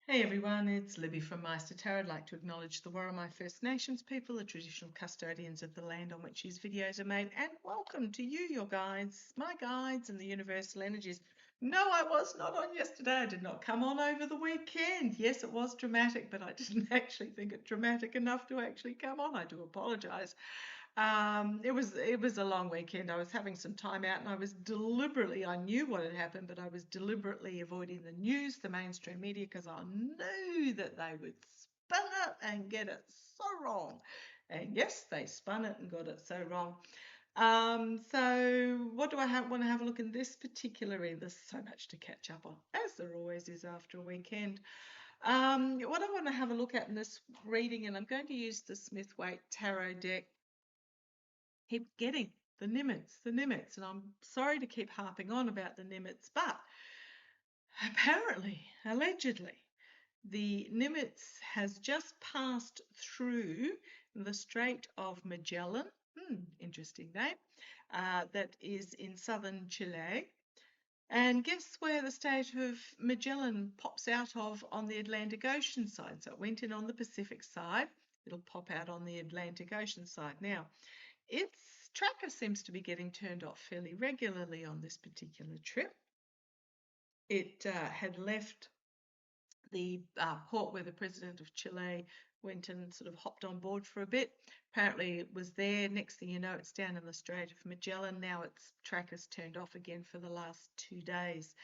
Hey everyone, it's Libby from maighstirtarot. I'd like to acknowledge the Worimi First Nations people, the traditional custodians of the land on which these videos are made, and welcome to you, your guides, my guides, and the universal energies. No, I was not on yesterday. I did not come on over the weekend. Yes, it was dramatic, but I didn't actually think it dramatic enough to actually come on. I do apologise. It was a long weekend. I was having some time out, and I knew what had happened, but I was deliberately avoiding the news, the mainstream media, because I knew that they would spin it and get it so wrong. And yes, they spun it and got it so wrong. So what do I want to have a look in this particular reading? There's so much to catch up on, as there always is after a weekend. What I want to have a look at in this reading, and I'm going to use the Smith-Waite Tarot deck. Keep getting the Nimitz, and I'm sorry to keep harping on about the Nimitz, but apparently, allegedly, the Nimitz has just passed through the Strait of Magellan, interesting name, that is in southern Chile. And guess where the Strait of Magellan pops out of on the Atlantic Ocean side? So it went in on the Pacific side. It'll pop out on the Atlantic Ocean side. Now, its tracker seems to be getting turned off fairly regularly on this particular trip. It had left the port where the president of Chile went and sort of hopped on board for a bit. Apparently it was there. Next thing you know, it's down in the Strait of Magellan. Now its tracker's turned off again for the last 2 days.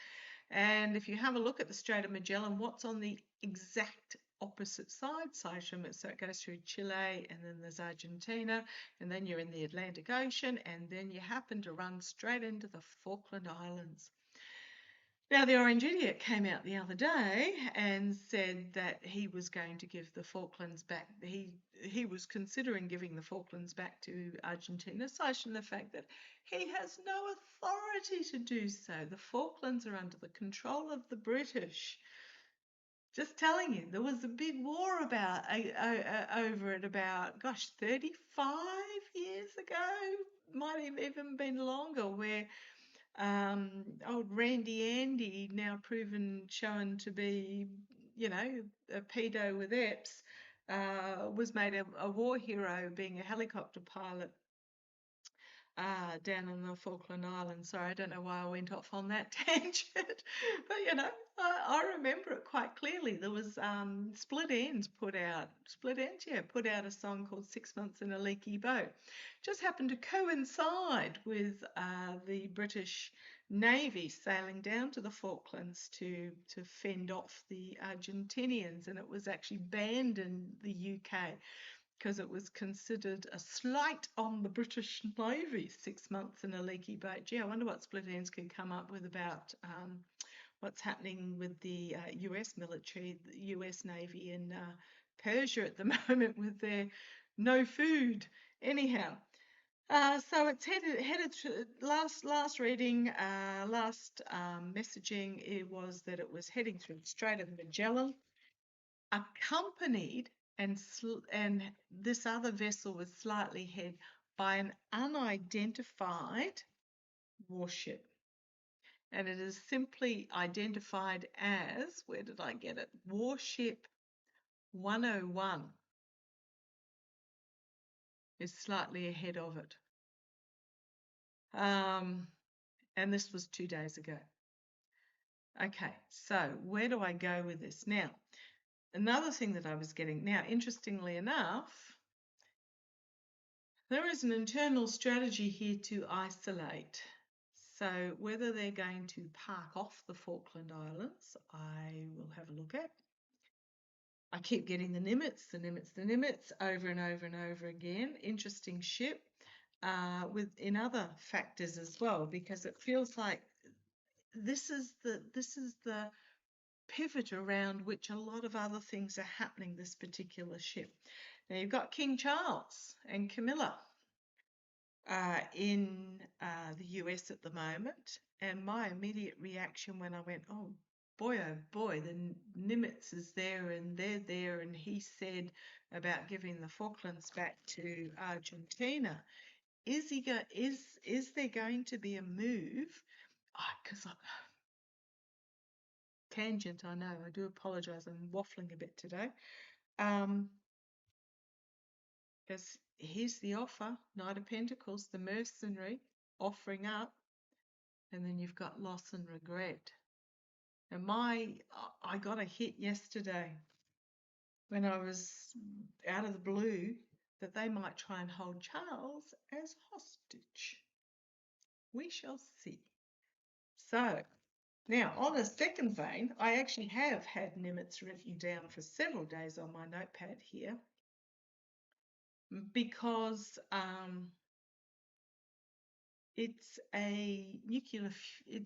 And if you have a look at the Strait of Magellan, what's on the exact opposite side? So it goes through Chile, and then there's Argentina, and then you're in the Atlantic Ocean, and then you happen to run straight into the Falkland Islands. Now, the Orange Idiot came out the other day and said that he was going to give the Falklands back. He was considering giving the Falklands back to Argentina, aside from the fact that he has no authority to do so. The Falklands are under the control of the British. Just telling you, there was a big war about over it about, 35 years ago, might have even been longer, where old Randy Andy, now shown to be, a pedo with EPS, was made a war hero, being a helicopter pilot down in the Falkland Islands. Sorry, I don't know why I went off on that tangent, but I remember it quite clearly. There was Split Ends put out a song called 6 Months in a Leaky Boat. Just happened to coincide with the British Navy sailing down to the Falklands to fend off the Argentinians, and it was actually banned in the UK because it was considered a slight on the British Navy. 6 months in a leaky boat. Gee, I wonder what Split Ends could come up with about what's happening with the US military, the US Navy in Persia at the moment with their no food. Anyhow, so it's headed to last reading, messaging. It was that it was heading through the Strait of Magellan, accompanied, and this other vessel was slightly ahead by an unidentified warship. And it is simply identified as, where did I get it? Warship 101 is slightly ahead of it. And this was 2 days ago. Okay, so where do I go with this? Now, another thing that I was getting, now, interestingly enough, there is an internal strategy here to isolate. So whether they're going to park off the Falkland Islands, I will have a look at. I keep getting the Nimitz over and over and over again. Interesting ship in other factors as well, because it feels like this is the pivot around which a lot of other things are happening, this particular ship. Now you've got King Charles and Camilla in the US at the moment, and my immediate reaction when I went, oh boy, the Nimitz is there and they're there, and he said about giving the Falklands back to Argentina. Is there going to be a move? Because tangent, I know. I do apologise. I'm waffling a bit today. Because here's the offer, Knight of Pentacles, the mercenary, offering up, and then you've got loss and regret. And I got a hit yesterday when I was out of the blue that they might try and hold Charles as hostage. We shall see. So, now on a second vein, I actually have had Nimitz written down for several days on my notepad here because it's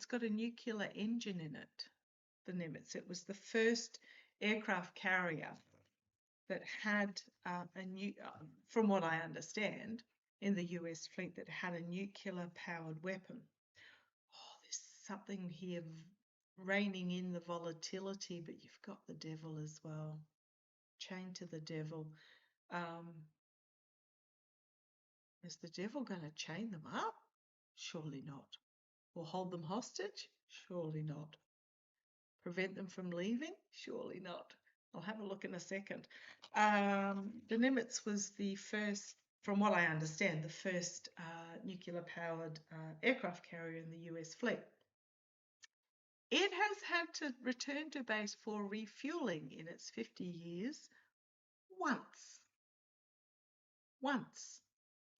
got a nuclear engine in it, the Nimitz. It was the first aircraft carrier that had from what I understand, in the US fleet that had a nuclear-powered weapon. Oh, there's something here reining in the volatility, but you've got the devil as well. Chained to the devil. Is the devil going to chain them up? Surely not. Or hold them hostage? Surely not. Prevent them from leaving? Surely not. I'll have a look in a second. The Nimitz was the first, from what I understand, the first nuclear-powered aircraft carrier in the US fleet. It has had to return to base for refueling in its 50 years once. Once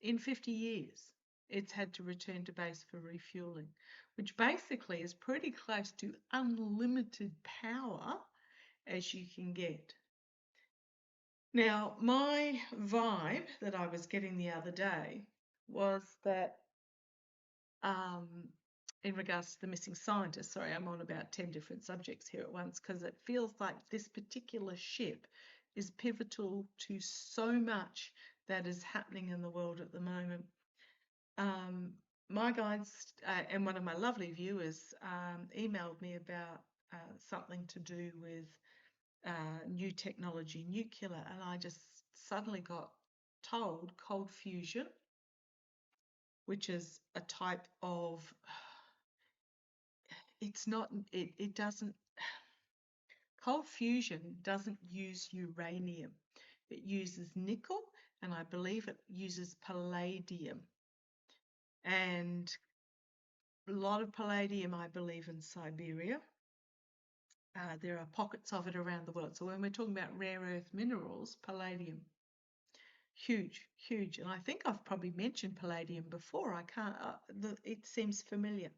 in 50 years. It's had to return to base for refueling, which basically is pretty close to unlimited power as you can get. Now, my vibe that I was getting the other day was that in regards to the missing scientist, sorry, I'm on about 10 different subjects here at once because it feels like this particular ship is pivotal to so much that is happening in the world at the moment. My guides and one of my lovely viewers emailed me about something to do with new technology, nuclear, and I just suddenly got told cold fusion, which is a type of, cold fusion doesn't use uranium. It uses nickel, and I believe it uses palladium. And a lot of palladium, I believe, in Siberia. There are pockets of it around the world. So when we're talking about rare earth minerals, palladium, huge, huge. And I think I've probably mentioned palladium before. I can't, it seems familiar.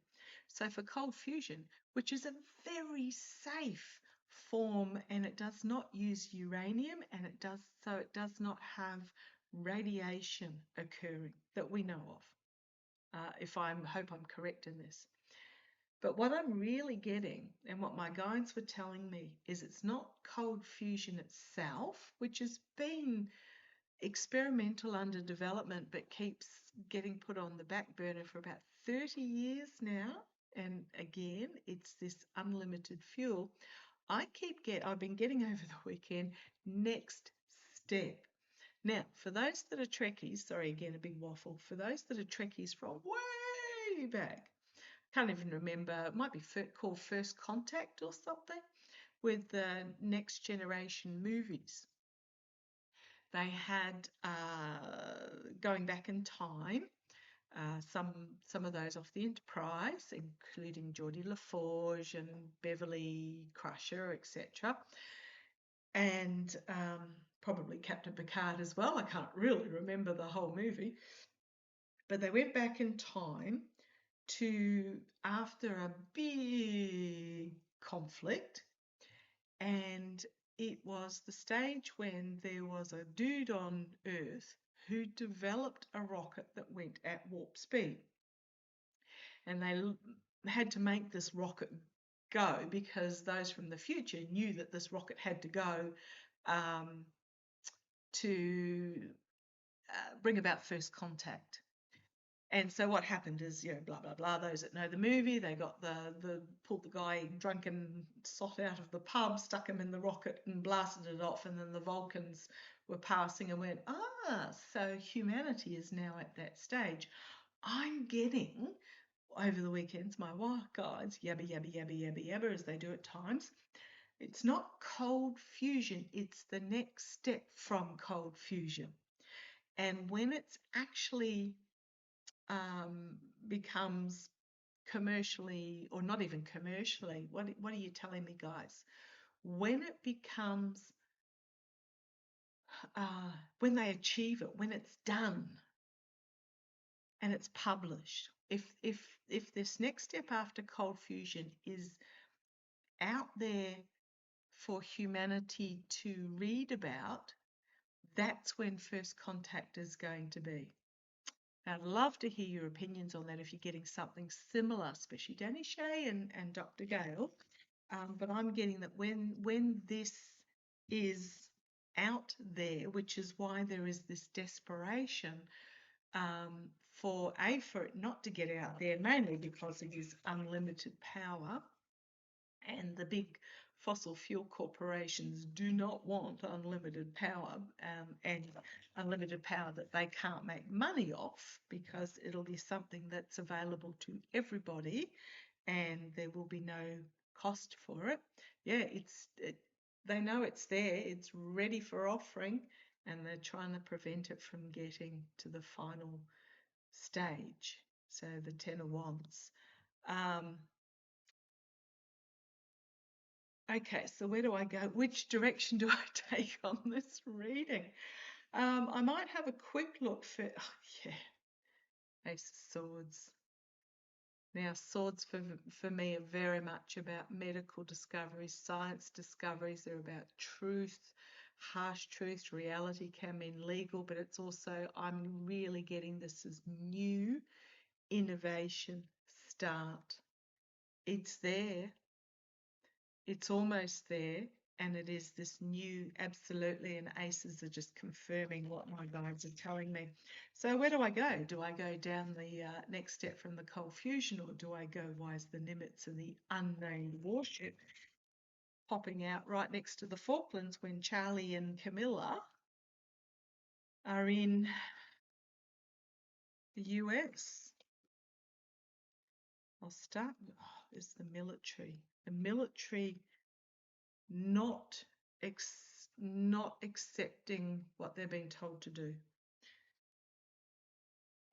So for cold fusion, which is a very safe form, and it does not use uranium, and it does not have radiation occurring that we know of. Hope I'm correct in this. But what I'm really getting, and what my guides were telling me, is it's not cold fusion itself, which has been experimental under development, but keeps getting put on the back burner for about 30 years now. And again, it's this unlimited fuel. I've been getting over the weekend, next step. Now, for those that are Trekkies, sorry, again, a big waffle, for those that are Trekkies from way back, can't even remember, it might be called First Contact or something, with the Next Generation movies. They had, going back in time, some of those off the Enterprise, including Geordie LaForge and Beverly Crusher, etc. And probably Captain Picard as well. I can't really remember the whole movie. But they went back in time to after a big conflict, and it was the stage when there was a dude on Earth who developed a rocket that went at warp speed. And they had to make this rocket go because those from the future knew that this rocket had to go to bring about first contact. And so what happened is, blah, blah, blah, those that know the movie, they got pulled the guy drunken sot out of the pub, stuck him in the rocket and blasted it off, and then the Vulcans were passing and went, so humanity is now at that stage. I'm getting over the weekends, my guides yabba, yabba, yabba, yabba, yabba, as they do at times. It's not cold fusion, it's the next step from cold fusion. And when it's actually becomes commercially, or not even commercially, what are you telling me, guys? When it becomes, when they achieve it, when it's done and it's published, if this next step after cold fusion is out there for humanity to read about, that's when first contact is going to be. I'd love to hear your opinions on that if you're getting something similar, especially Danny Shea and Dr. Gale. But I'm getting that when this is out there, which is why there is this desperation for it not to get out there, mainly because it is unlimited power, and the big fossil fuel corporations do not want unlimited power, and unlimited power that they can't make money off, because it'll be something that's available to everybody and there will be no cost for it. Yeah, they know it's there, it's ready for offering, and they're trying to prevent it from getting to the final stage. So the Ten of Wands. Okay, so where do I go? Which direction do I take on this reading? I might have a quick look for, Ace of Swords. Now, swords for me are very much about medical discoveries, science discoveries. They're about truth, harsh truth. Reality can mean legal, but it's also, I'm really getting this as new innovation, start. It's there. It's almost there, and it is this new, absolutely, and aces are just confirming what my guides are telling me. So where do I go? Do I go down the next step from the cold fusion, or do I go, why is the Nimitz and the unnamed warship popping out right next to the Falklands when Charlie and Camilla are in the US? I'll start, there's the military. The military not accepting what they're being told to do.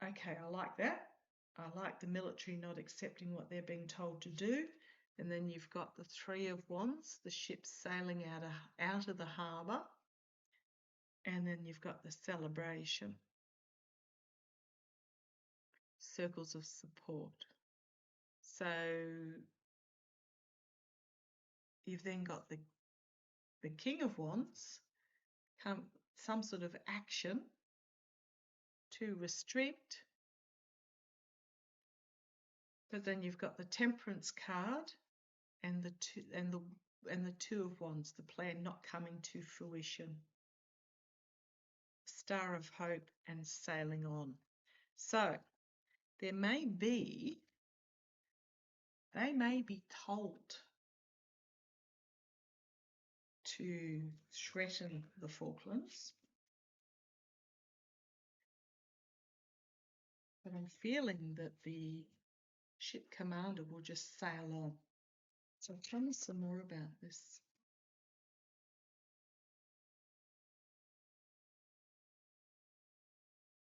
Okay, I like that. I like the military not accepting what they're being told to do. And then you've got the Three of Wands, the ship sailing out of the harbour. And then you've got the celebration. Circles of support. So you've then got the King of Wands, some sort of action to restrict. But then you've got the Temperance card and the Two of Wands, the plan not coming to fruition. Star of Hope and sailing on. So they may be told to threaten the Falklands, but I'm feeling that the ship commander will just sail on. So tell me some more about this.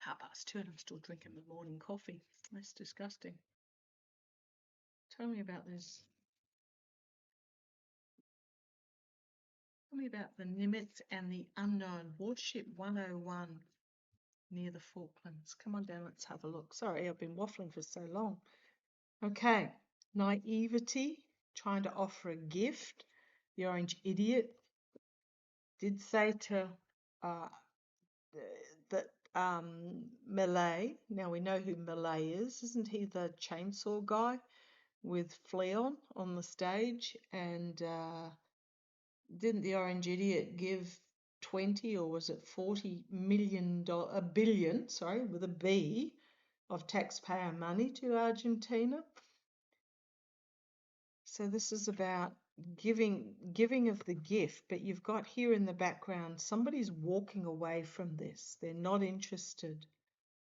(2:30) and I'm still drinking my morning coffee. That's disgusting. Tell me about this. Tell me about the Nimitz and the unknown warship 101 near the Falklands. Come on down, let's have a look. Sorry, I've been waffling for so long. Okay, naivety, trying to offer a gift. The Orange Idiot did say to that Malay, now we know who Malay is, isn't he the chainsaw guy with Fleon on the stage? And didn't the Orange Idiot give 20 or was it $40 million, a billion, sorry, with a B, of taxpayer money to Argentina? So this is about giving of the gift, but you've got here in the background, somebody's walking away from this. They're not interested.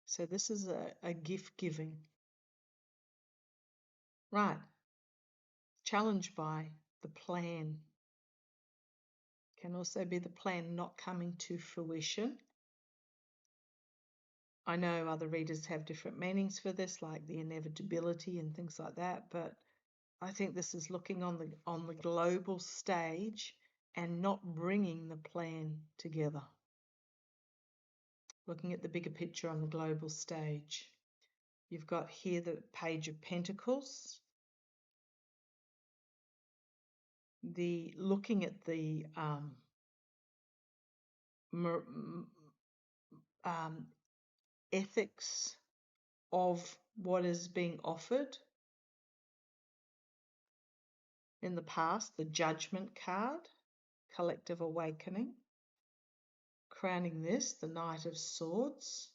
So this is a gift giving. Right. Challenged by the plan. Can also be the plan not coming to fruition. I know other readers have different meanings for this, like the inevitability and things like that, but I think this is looking on the global stage and not bringing the plan together. Looking at the bigger picture on the global stage. You've got here the Page of Pentacles. Looking at the ethics of what is being offered. In the past, the Judgment card, Collective Awakening. Crowning this, the Knight of Swords.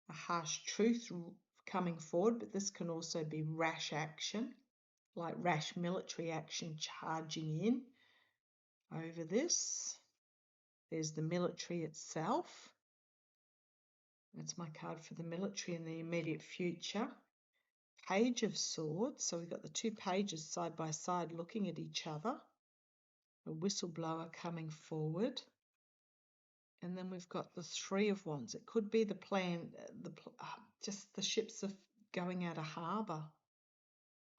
A harsh truth coming forward, but this can also be rash action, like rash military action charging in over this. There's the military itself. That's my card for the military in the immediate future. Page of Swords. So we've got the two pages side by side looking at each other. A whistleblower coming forward. And then we've got the Three of Wands. It could be the plan, just the ships are going out of harbour.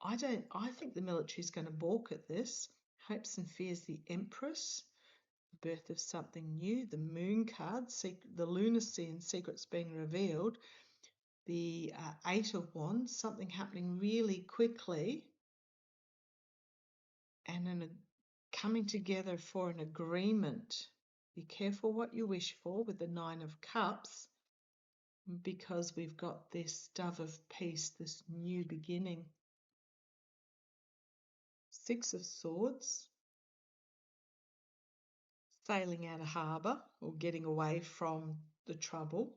I think the military is going to balk at this. Hopes and fears, the Empress. The birth of something new. The Moon card, the lunacy and secrets being revealed. The Eight of Wands, something happening really quickly. And coming together for an agreement. Be careful what you wish for with the Nine of Cups, because we've got this Dove of Peace, this new beginning. Six of Swords, sailing out of harbour or getting away from the trouble.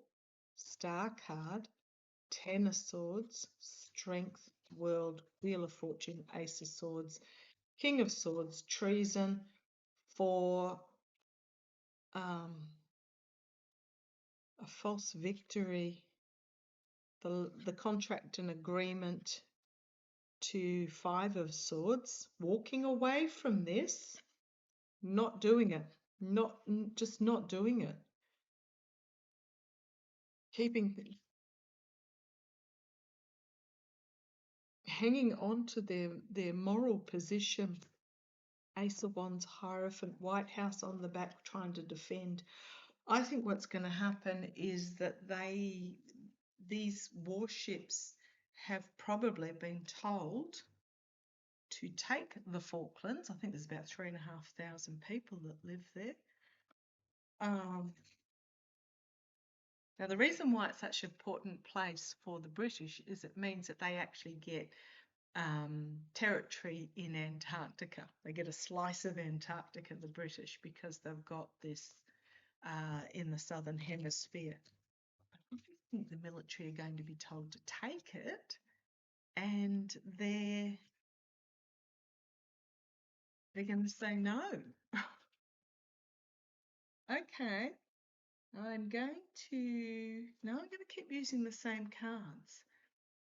Star card, Ten of Swords, Strength, World, Wheel of Fortune, Ace of Swords, King of Swords, treason for a false victory, the contract and agreement to Five of Swords, walking away from this, not doing it, just not doing it, hanging on to their moral position. Ace of Wands, Hierophant, White House on the back trying to defend. I think what's going to happen is that these warships have probably been told to take the Falklands. I think there's about 3,500 people that live there. Now, the reason why it's such an important place for the British is it means that they actually get territory in Antarctica. They get a slice of Antarctica, the British, because they've got this in the southern hemisphere. I think the military are going to be told to take it, and they're going to say no. Okay, I'm going to keep using the same cards.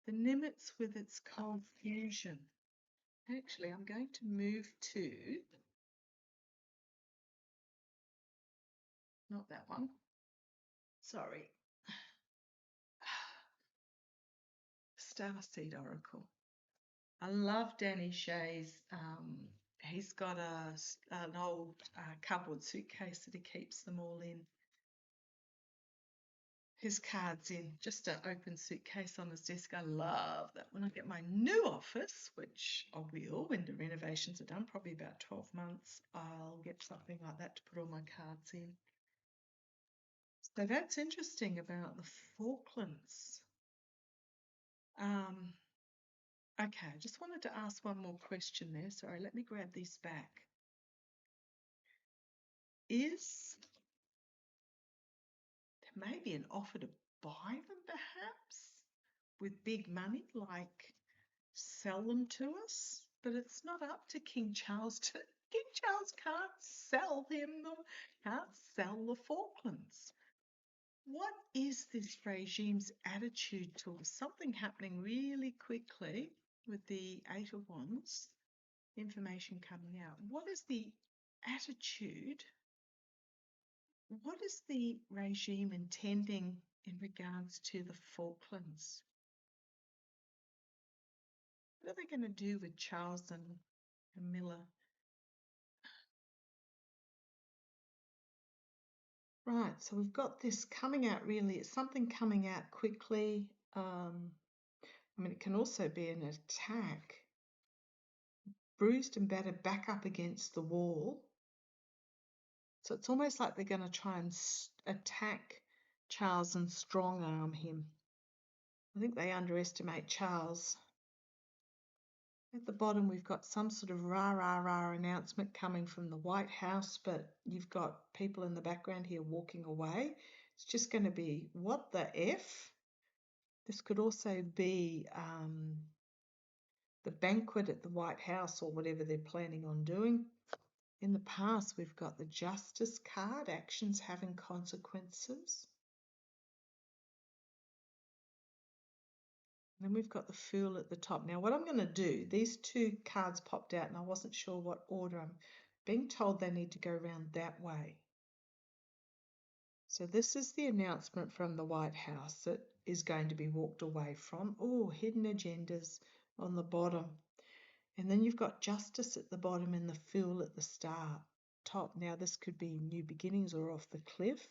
The Nimitz with its cold fusion. Actually, I'm going to move to, not that one, sorry, Starseed Oracle. I love Danny Shay's, he's got an old cardboard suitcase that he keeps them all in. His cards in, just an open suitcase on his desk. I love that. When I get my new office, which I will when the renovations are done, probably about 12 months, I'll get something like that to put all my cards in. So that's interesting about the Falklands. Okay, I just wanted to ask one more question there. Sorry, let me grab these back. Is there maybe an offer to buy them perhaps with big money, like sell them to us? But it's not up to King Charles to. King Charles can't sell can't sell the Falklands. What is this regime's attitude towards something happening really quickly? with the Eight of Wands, information coming out. What is the attitude? What is the regime intending in regards to the Falklands? What are they going to do with Charles and Camilla? Right, so we've got this coming out really, it's something coming out quickly. I mean, it can also be an attack. Bruised and battered back up against the wall. So it's almost like they're going to try and attack Charles and strong arm him. I think they underestimate Charles. At the bottom, we've got some sort of rah announcement coming from the White House, but you've got people in the background here walking away. It's just going to be, what the F? This could also be the banquet at the White House or whatever they're planning on doing. In the past, we've got the Justice card, actions having consequences. Then we've got the Fool at the top. Now, what I'm going to do, these two cards popped out and I wasn't sure what order. I'm being told they need to go around that way. So this is the announcement from the White House that is going to be walked away from. Oh, hidden agendas on the bottom. And then you've got Justice at the bottom and the Fool at the top. Now, this could be new beginnings or off the cliff.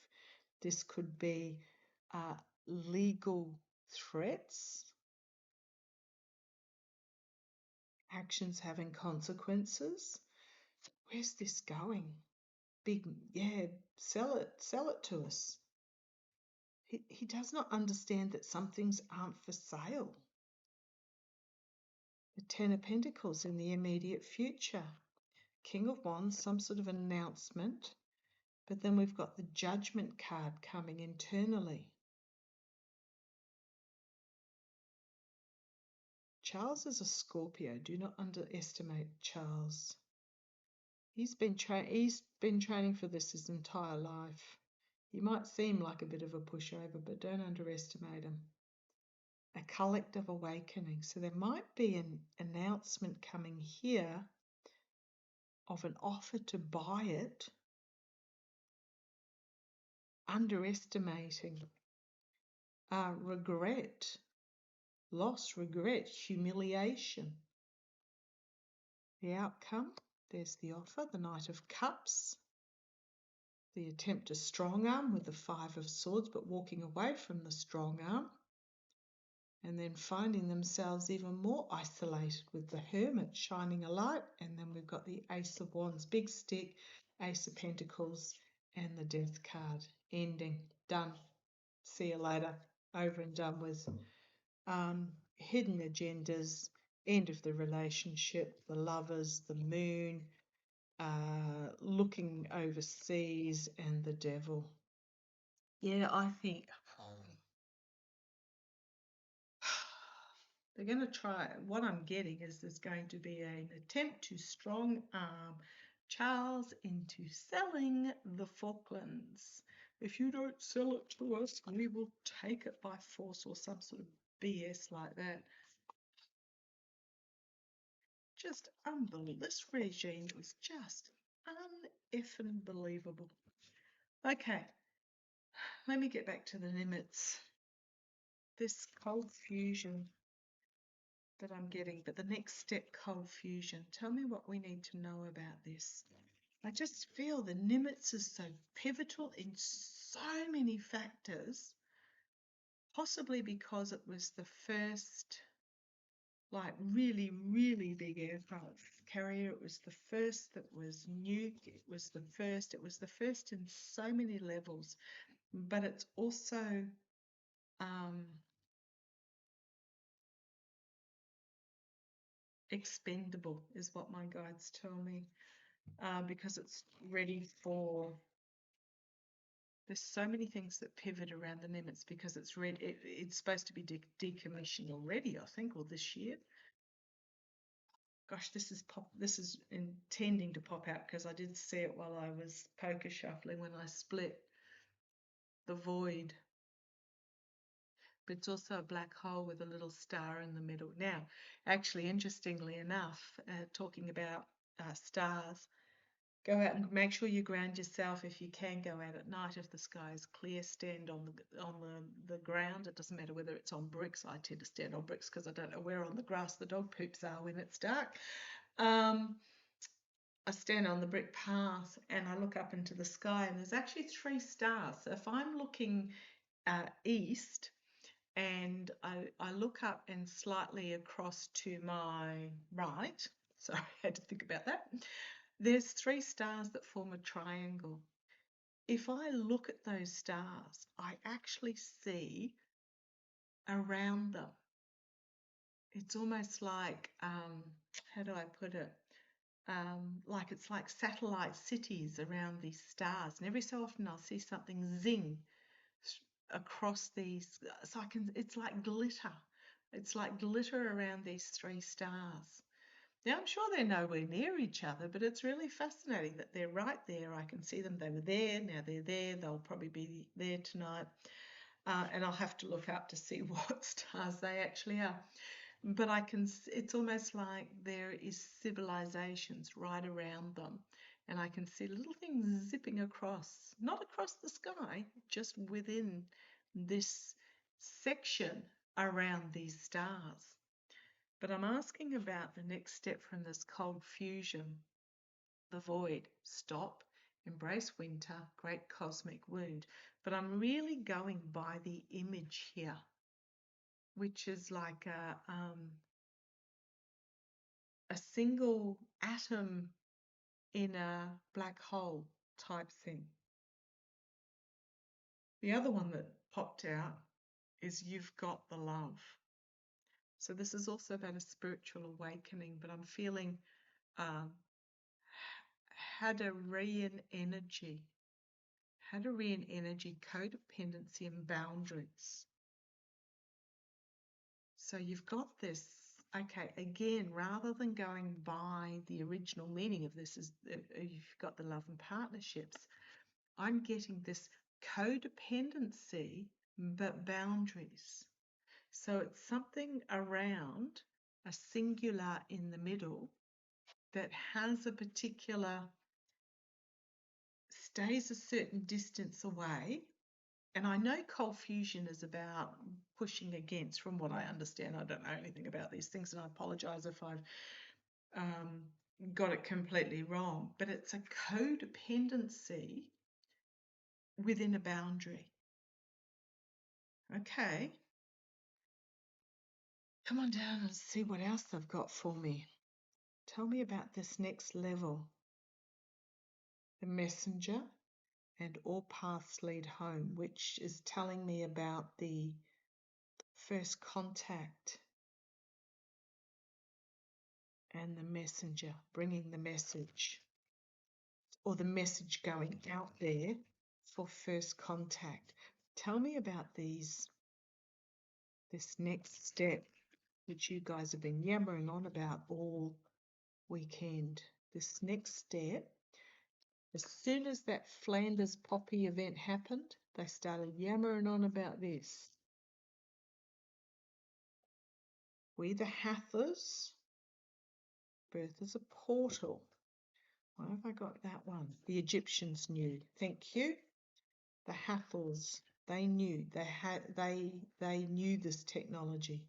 This could be legal threats. Actions having consequences. Where's this going? Big, yeah, sell it to us. He does not understand that some things aren't for sale. The Ten of Pentacles in the immediate future. King of Wands, some sort of announcement. But then we've got the Judgment card coming internally. Charles is a Scorpio. Do not underestimate Charles. He's been training for this his entire life. He might seem like a bit of a pushover, but don't underestimate him. A collective awakening. So there might be an announcement coming here of an offer to buy it. Underestimating regret, loss, regret, humiliation. The outcome, there's the offer, the Knight of Cups. The attempt to strong arm with the Five of Swords, but walking away from the strong arm. And then finding themselves even more isolated with the Hermit shining a light. And then we've got the Ace of Wands, big stick, Ace of Pentacles, and the Death card. Ending, done. See you later. Over and done with. Hidden agendas, end of the relationship, the lovers, the moon, looking overseas, and the devil. Yeah, I think they're going to try. What I'm getting is there's going to be an attempt to strong arm Charles into selling the Falklands. If you don't sell it to us, we will take it by force, or some sort of BS like that. Just unbelievable. This regime is just un-effing believable. Okay, let me get back to the Nimitz. This cold fusion that I'm getting, but the next step, cold fusion. Tell me what we need to know about this. I just feel the Nimitz is so pivotal in so many factors, possibly because it was the first, like, really, really big aircraft carrier. It was the first that was nuke. It was the first in so many levels, but it's also expendable, is what my guides tell me, because it's ready for. There's so many things that pivot around the Nimitz because it's ready. It's supposed to be decommissioned already, I think, or this year. Gosh, this is intending to pop out because I did see it while I was poker shuffling when I split the void. but it's also a black hole with a little star in the middle. Now, actually, interestingly enough, talking about stars, go out and make sure you ground yourself. If you can, go out at night if the sky is clear. Stand on the ground. It doesn't matter whether it's on bricks. I tend to stand on bricks because I don't know where on the grass the dog poops are when it's dark. I stand on the brick path and I look up into the sky, and there's actually 3 stars. So if I'm looking east and I look up and slightly across to my right, sorry, I had to think about that, there's 3 stars that form a triangle. If I look at those stars, I actually see around them. It's almost like, how do I put it? Like it's like satellite cities around these stars, and every so often I'll see something zing across these. So it's like glitter. It's like glitter around these 3 stars. Now I'm sure they're nowhere near each other, but it's really fascinating that they're right there. I can see them. They were there. Now they're there. They'll probably be there tonight, and I'll have to look up to see what stars they actually are. But it's almost like there is civilizations right around them. And I can see little things zipping across, not across the sky, just within this section around these stars. But I'm asking about the next step from this cold fusion, the void, stop, embrace winter, great cosmic wound. But I'm really going by the image here, which is like a single atom in a black hole type thing. The other one that popped out is you've got the love. So this is also about a spiritual awakening, but I'm feeling Hadarian energy, codependency and boundaries. So you've got this. Okay, again, rather than going by the original meaning of this, is you've got the love and partnerships, I'm getting this codependency but boundaries. So it's something around a singular in the middle that has a particular, stays a certain distance away. And I know cold fusion is about pushing against, from what I understand. I don't know anything about these things, and I apologise if I've got it completely wrong. But it's a codependency within a boundary. Okay. Come on down and see what else they've got for me. Tell me about this next level. The messenger and all paths lead home, which is telling me about the first contact and the messenger, bringing the message, or the message going out there for first contact. Tell me about this next step, which you guys have been yammering on about all weekend. This next step, as soon as that Flanders Poppy event happened, they started yammering on about this. We the Hathors, birth is a portal. Why have I got that one? The Egyptians knew. Thank you. The Hathors, they knew. They knew this technology.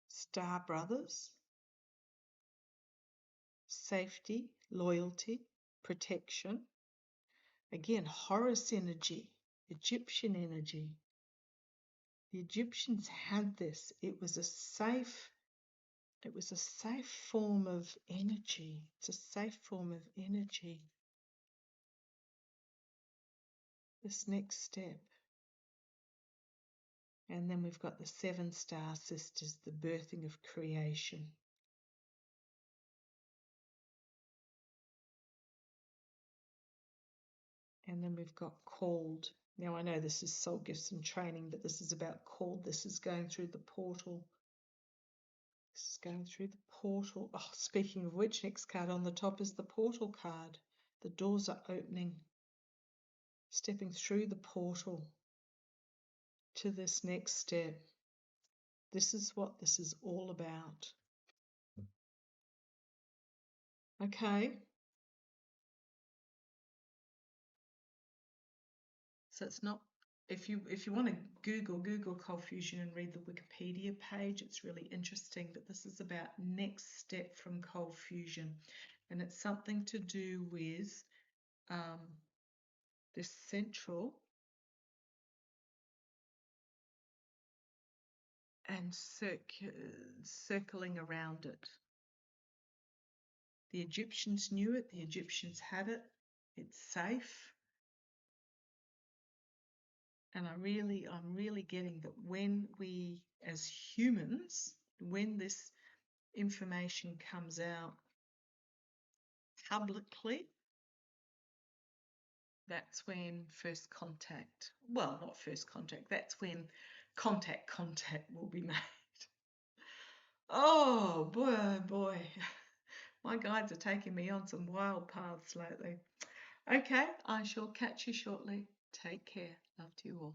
Star Brothers, safety, loyalty, protection. Again, Horus energy, Egyptian energy. The Egyptians had this. It was a safe form of energy. It's a safe form of energy. This next step. And then we've got the 7 star sisters, the birthing of creation. And then we've got called. Now I know this is soul gifts and training, but this is about called. This is going through the portal. This is going through the portal. Oh, speaking of which, next card on the top is the portal card. The doors are opening. stepping through the portal to this next step. This is what this is all about. Okay. So it's not, if you want to Google cold fusion and read the Wikipedia page, it's really interesting, but this is about next step from cold fusion, and it's something to do with this central and circling around it. The Egyptians knew it, the Egyptians had it, it's safe. And I'm really getting that when we, as humans, when this information comes out publicly, that's when first contact, well, not first contact, that's when contact will be made. Oh boy. My guides are taking me on some wild paths lately. Okay, I shall catch you shortly. Take care. Love to you all.